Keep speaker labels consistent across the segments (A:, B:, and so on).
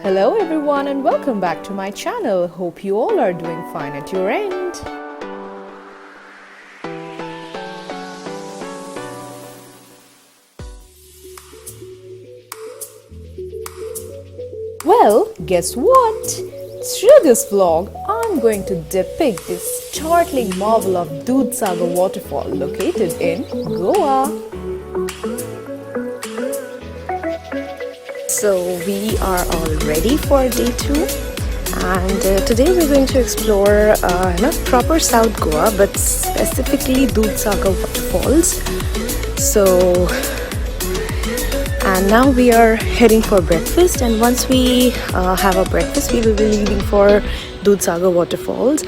A: Hello everyone and welcome back to my channel. Hope you all are doing fine at your end. Well, guess what? Through this vlog, I'm going to depict this startling marvel of Dudhsagar waterfall located in Goa. So we are all ready for day 2 and today we're going to explore not proper South Goa but specifically Dudhsagar waterfalls. And now we are heading for breakfast, and once we have our breakfast we will be leaving for Dudhsagar waterfalls.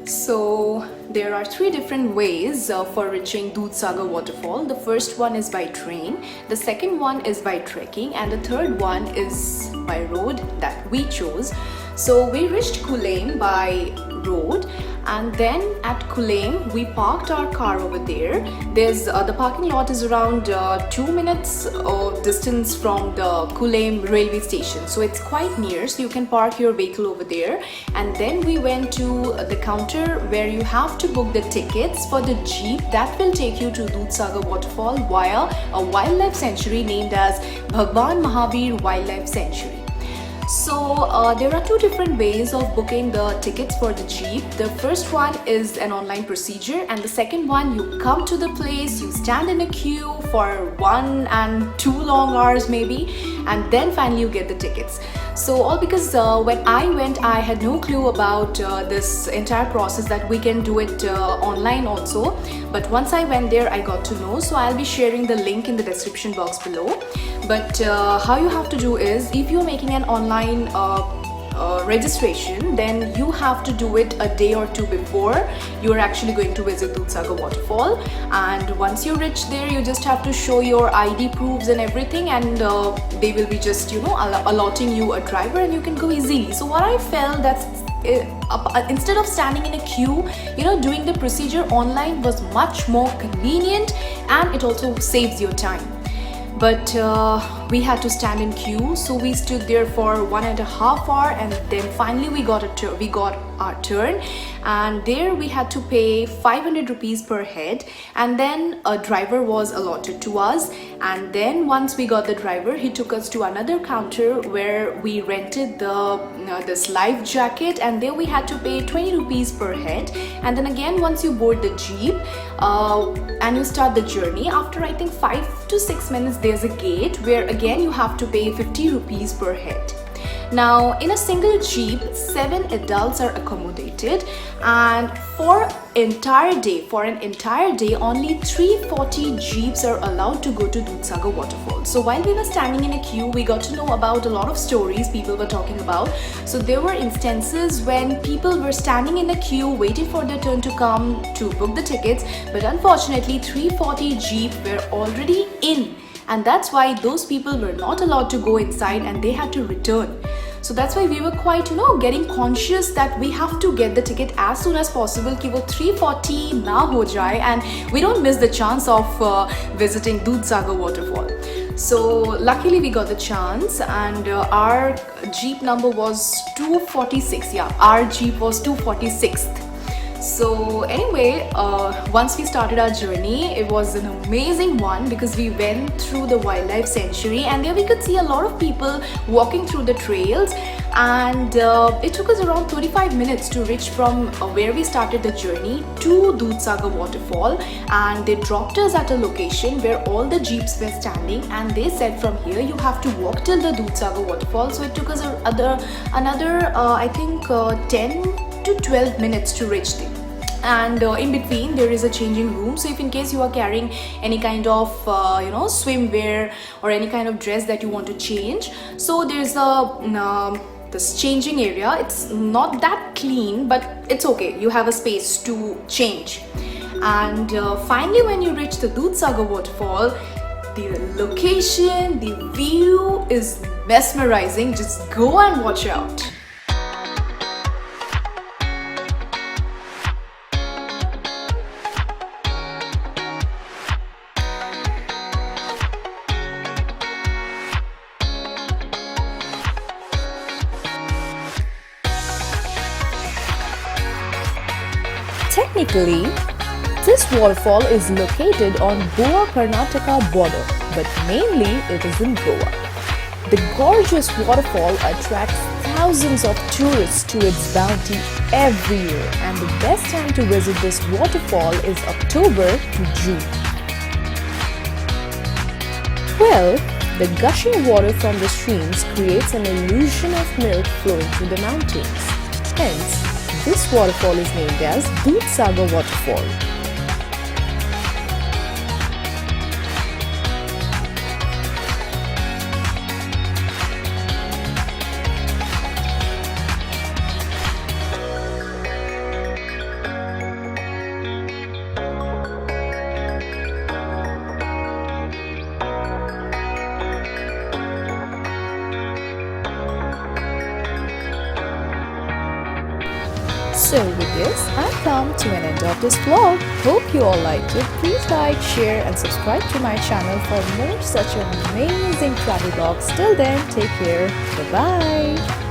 A: So there are 3 different ways for reaching Dudhsagar waterfall. The first one is by train, the second one is by trekking, and the third one is by road that we chose. So we reached Kulem by road, and then at Kulem we parked our car over there. There's the parking lot is around 2 minutes of distance from the Kulem railway station, so it's quite near, so you can park your vehicle over there. And then we went to the counter where you have to book the tickets for the jeep that will take you to Dudhsagar waterfall via a wildlife sanctuary named as Bhagwan Mahabir Wildlife Sanctuary. So there are 2 different ways of booking the tickets for the jeep. The first one is an online procedure, and the second one, you come to the place, you stand in a queue for 1 and 2 long hours maybe, and then finally you get the tickets. So all because when I went, I had no clue about this entire process that we can do it online also. But once I went there, I got to know. So I'll be sharing the link in the description box below. But how you have to do is, if you're making an online registration, then you have to do it a day or 2 before you're actually going to visit Dudhsagar waterfall. And once you reach there, you just have to show your ID proofs and everything, and they will be just allotting you a driver and you can go easily. So what I felt that instead of standing in a queue, doing the procedure online was much more convenient, and it also saves your time. But we had to stand in queue, so we stood there for 1.5 hours, and then finally we got our turn, and there we had to pay 500 rupees per head, and then a driver was allotted to us. And then once we got the driver, he took us to another counter where we rented this life jacket, and there we had to pay 20 rupees per head. And then again, once you board the jeep and you start the journey, after I think 5 to 6 minutes there's a gate where again you have to pay 50 rupees per head. Now in a single jeep, 7 adults are accommodated, and for an entire day only 340 jeeps are allowed to go to Dudhsagar waterfall. So while we were standing in a queue, we got to know about a lot of stories people were talking about. So there were instances when people were standing in a queue waiting for their turn to come to book the tickets, but unfortunately 340 jeep were already in, and that's why those people were not allowed to go inside and they had to return. So that's why we were quite getting conscious that we have to get the ticket as soon as possible कि वो 340 ना हो जाए and we don't miss the chance of visiting Dudhsagar waterfall. So luckily we got the chance, and our jeep number was 246. Yeah, our jeep was 246th. So anyway, once we started our journey, it was an amazing one because we went through the wildlife sanctuary, and there we could see a lot of people walking through the trails, and it took us around 35 minutes to reach from where we started the journey to Dudhsagar waterfall. And they dropped us at a location where all the jeeps were standing, and they said from here you have to walk till the Dudhsagar waterfall. So it took us another I think 10 to 12 minutes to reach there. And in between there is a changing room, so if in case you are carrying any kind of swimwear or any kind of dress that you want to change, so there's this changing area. It's not that clean, but it's okay, you have a space to change. And finally when you reach the Dudhsagar waterfall, the location, the view is mesmerizing. Just go and watch out. Technically, this waterfall is located on Goa-Karnataka border, but mainly it is in Goa. The gorgeous waterfall attracts thousands of tourists to its bounty every year, and the best time to visit this waterfall is October to June. Well, the gushing water from the streams creates an illusion of milk flowing through the mountains. Hence, this waterfall is named as Dudhsagar Waterfall. So with this, I've come to an end of this vlog. Hope you all liked it. Please like, share and subscribe to my channel for more such amazing travel vlogs. Till then, take care. Bye-bye.